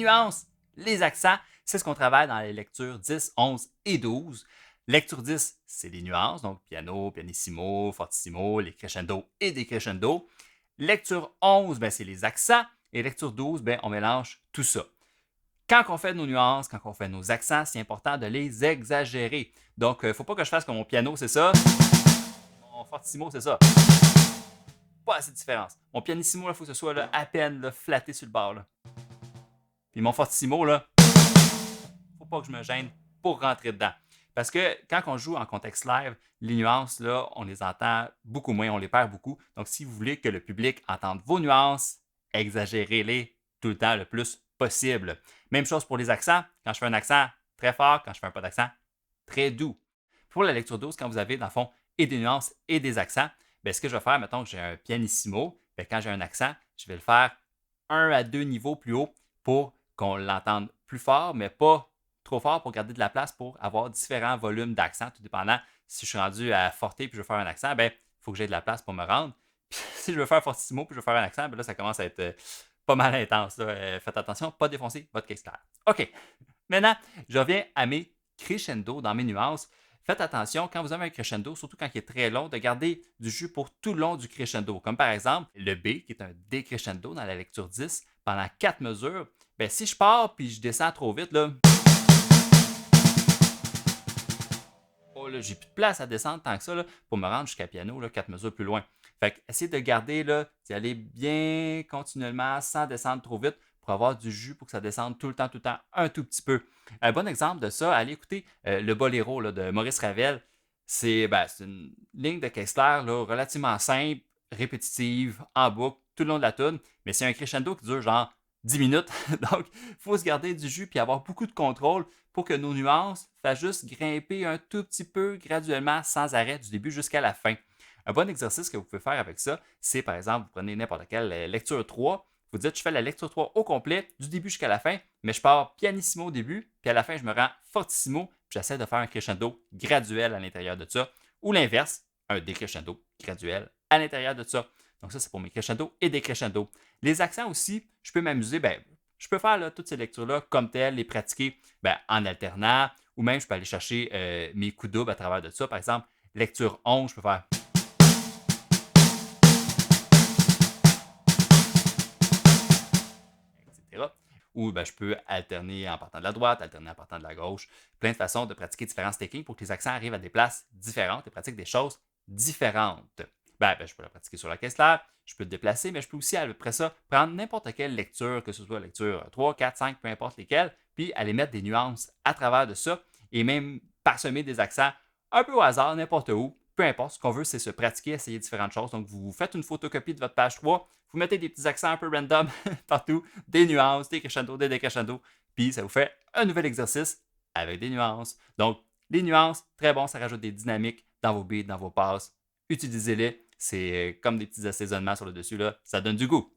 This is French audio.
nuances, les accents, c'est ce qu'on travaille dans les lectures 10, 11 et 12. Lecture 10, c'est les nuances, donc piano, pianissimo, fortissimo, les crescendo et décrescendo. Lecture 11, c'est les accents. Et lecture 12, on mélange tout ça. Quand on fait nos nuances, quand on fait nos accents, c'est important de les exagérer. Donc, il ne faut pas que je fasse comme mon piano, c'est ça. Mon fortissimo, c'est ça. Pas assez de différence. Mon pianissimo, il faut que ce soit là, à peine là, flatté sur le bord. Là. Puis mon fortissimo, là, faut pas que je me gêne pour rentrer dedans. Parce que quand on joue en contexte live, les nuances, là, on les entend beaucoup moins, on les perd beaucoup. Donc, si vous voulez que le public entende vos nuances, exagérez-les tout le temps le plus possible. Même chose pour les accents. Quand je fais un accent très fort, quand je fais un pas d'accent très doux. Pour la lecture 12, quand vous avez, dans le fond, et des nuances et des accents, ce que je vais faire, mettons que j'ai un pianissimo, quand j'ai un accent, je vais le faire 1 à 2 niveaux plus haut pour qu'on l'entende plus fort, mais pas trop fort pour garder de la place pour avoir différents volumes d'accent, tout dépendant. Si je suis rendu à forté puis je veux faire un accent, il faut que j'ai de la place pour me rendre. Puis, si je veux faire fortissimo puis je veux faire un accent, là, ça commence à être pas mal intense. Là. Faites attention, pas défoncer votre caisse claire. OK. Maintenant, je reviens à mes crescendo dans mes nuances. Faites attention, quand vous avez un crescendo, surtout quand il est très long, de garder du jus pour tout le long du crescendo. Comme par exemple le B, qui est un décrescendo dans la lecture 10, pendant 4 mesures. Si je pars puis je descends trop vite, là, oh, là, j'ai plus de place à descendre tant que ça là, pour me rendre jusqu'à piano, là, 4 mesures plus loin. Fait que essayez de garder, d'y aller bien continuellement sans descendre trop vite pour avoir du jus pour que ça descende tout le temps, un tout petit peu. Un bon exemple de ça, allez écouter le Boléro là, de Maurice Ravel. C'est une ligne de Kessler là, relativement simple, répétitive, en boucle, tout le long de la tune, mais c'est un crescendo qui dure genre 10 minutes. Donc, il faut se garder du jus et avoir beaucoup de contrôle pour que nos nuances fassent juste grimper un tout petit peu graduellement sans arrêt du début jusqu'à la fin. Un bon exercice que vous pouvez faire avec ça, c'est par exemple, vous prenez n'importe quelle lecture 3, vous dites je fais la lecture 3 au complet, du début jusqu'à la fin, mais je pars pianissimo au début, puis à la fin je me rends fortissimo, puis j'essaie de faire un crescendo graduel à l'intérieur de ça, ou l'inverse, un décrescendo graduel à l'intérieur de ça. Donc ça, c'est pour mes crescendo et décrescendo. Les accents aussi, je peux m'amuser, je peux faire là, toutes ces lectures-là comme telles, les pratiquer en alternant, ou même je peux aller chercher mes coups doubles à travers de ça. Par exemple, lecture 11, je peux faire etc. Ou je peux alterner en partant de la droite, alterner en partant de la gauche. Plein de façons de pratiquer différents stakings pour que les accents arrivent à des places différentes et pratiquent des choses différentes. Je peux la pratiquer sur la caisse claire, je peux le déplacer, mais je peux aussi, après ça, prendre n'importe quelle lecture, que ce soit lecture 3, 4, 5, peu importe lesquelles, puis aller mettre des nuances à travers de ça et même parsemer des accents un peu au hasard, n'importe où. Peu importe, ce qu'on veut, c'est se pratiquer, essayer différentes choses. Donc, vous faites une photocopie de votre page 3, vous mettez des petits accents un peu random partout, des nuances, des crescendo, des décrescendo, puis ça vous fait un nouvel exercice avec des nuances. Donc, les nuances, très bon, ça rajoute des dynamiques dans vos beats, dans vos passes. Utilisez-les, c'est comme des petits assaisonnements sur le dessus, là, ça donne du goût.